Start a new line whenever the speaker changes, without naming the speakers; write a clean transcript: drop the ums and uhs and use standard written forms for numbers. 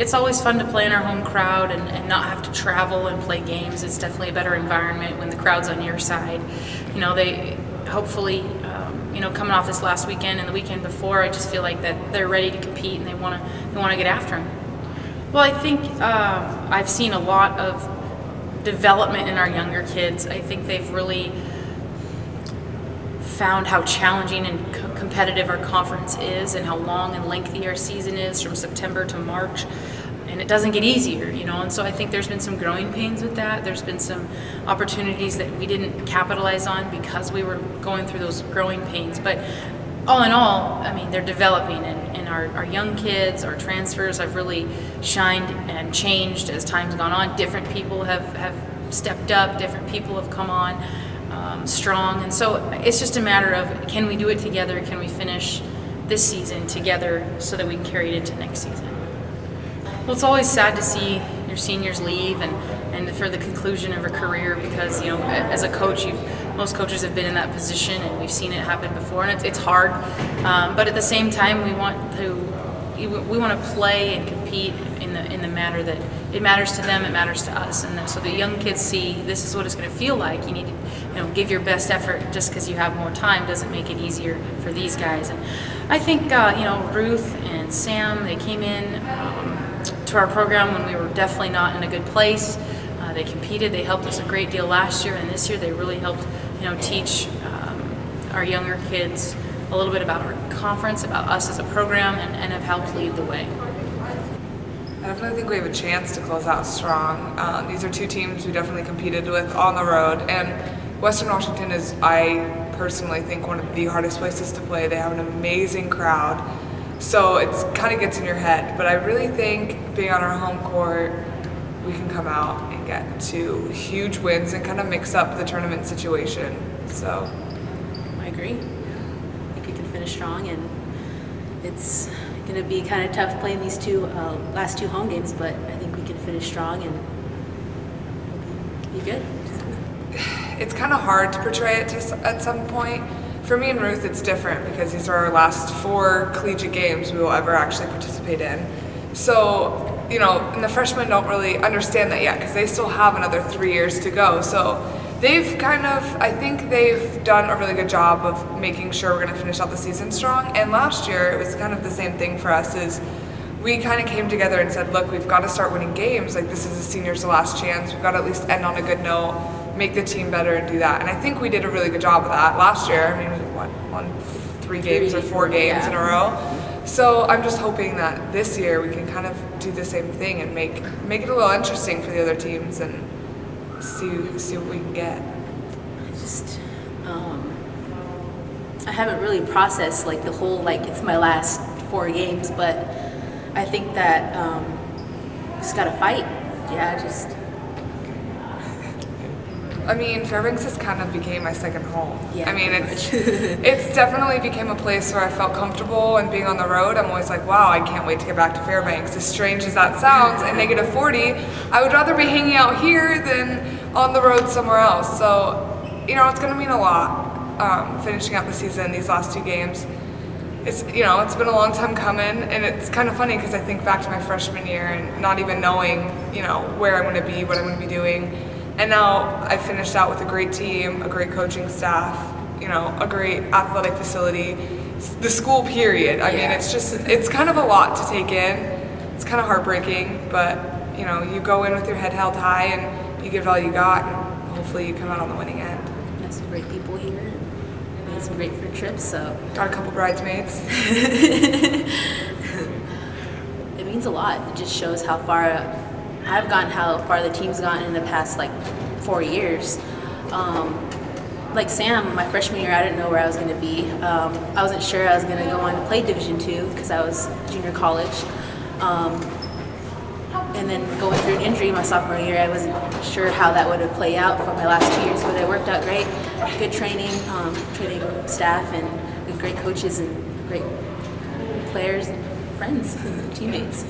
it's always fun to play in our home crowd and not have to travel and play games. It's definitely a better environment when the crowd's on your side. They hopefully, coming off this last weekend and the weekend before, I just feel like that they're ready to compete and they want to get after them. Well, I think I've seen a lot of development in our younger kids. I think they've really found how challenging and competitive our conference is and how long and lengthy our season is from September to March. And it doesn't get easier, and so I think there's been some growing pains with that. There's been some opportunities that we didn't capitalize on because we were going through those growing pains. But all in all, I mean, they're developing, and our young kids, our transfers have really shined and changed as time's gone on. Different people have stepped up, different people have come on strong, and so it's just a matter of, can we do it together? Can we finish this season together so that we can carry it into next season? Well, it's always sad to see your seniors leave and for the conclusion of a career, because as a coach, most coaches have been in that position and we've seen it happen before, and it's hard. But at the same time, we want to play and compete in the manner that it matters to them, it matters to us, and so the young kids see this is what it's going to feel like. You need to give your best effort. Just because you have more time doesn't make it easier for these guys. And I think Ruth and Sam, they came in to our program when we were definitely not in a good place. They competed. They helped us a great deal last year, and this year they really helped teach our younger kids a little bit about our conference, about us as a program, and have helped lead the way.
I definitely think we have a chance to close out strong. These are two teams we definitely competed with on the road, and Western Washington is, I personally think, one of the hardest places to play. They have an amazing crowd, so it kind of gets in your head. But I really think being on our home court, we can come out and get to huge wins and kind of mix up the tournament situation. So
I agree. I think we can finish strong, and it's going to be kind of tough playing these last two home games, but I think we can finish strong and be good.
It's kind of hard to portray it at some point. For me and Ruth, it's different because these are our last 4 collegiate games we will ever actually participate in. So, and the freshmen don't really understand that yet because they still have another 3 years to go. So they've I think they've done a really good job of making sure we're going to finish out the season strong. And last year, it was kind of the same thing for us. Is we kind of came together and said, look, we've got to start winning games. Like, this is the seniors' last chance. We've got to at least end on a good note, make the team better, and do that. And I think we did a really good job of that last year. I mean, we won 3 games or 4 games in a row. So I'm just hoping that this year we can kind of do the same thing and make it a little interesting for the other teams and see what we can get.
I haven't really processed the whole it's my last 4 games, but I think that just gotta fight.
I mean, Fairbanks has kind of became my second home.
Yeah,
I mean, it's definitely became a place where I felt comfortable, and being on the road, I'm always like, wow, I can't wait to get back to Fairbanks. As strange as that sounds, at -40, I would rather be hanging out here than on the road somewhere else. So, it's going to mean a lot finishing out the season, these last 2 games. It's been a long time coming, and it's kind of funny because I think back to my freshman year and not even knowing, where I'm going to be, what I'm going to be doing. And now I finished out with a great team, a great coaching staff, a great athletic facility, the school period. I mean, it's kind of a lot to take in. It's kind of heartbreaking, but, you go in with your head held high and you give it all you got, and hopefully you come out on the winning end.
Got some great people here. Made some great fruit trips, so.
Got a couple bridesmaids.
It means a lot. It just shows how far I've gone, how far the team's gone in the past 4 years. Like Sam, my freshman year, I didn't know where I was going to be. I wasn't sure I was going to go on to play Division II because I was junior college. And then going through an injury my sophomore year, I wasn't sure how that would have played out for my last 2 years, but it worked out great. Good training staff, and with great coaches and great players and friends, teammates.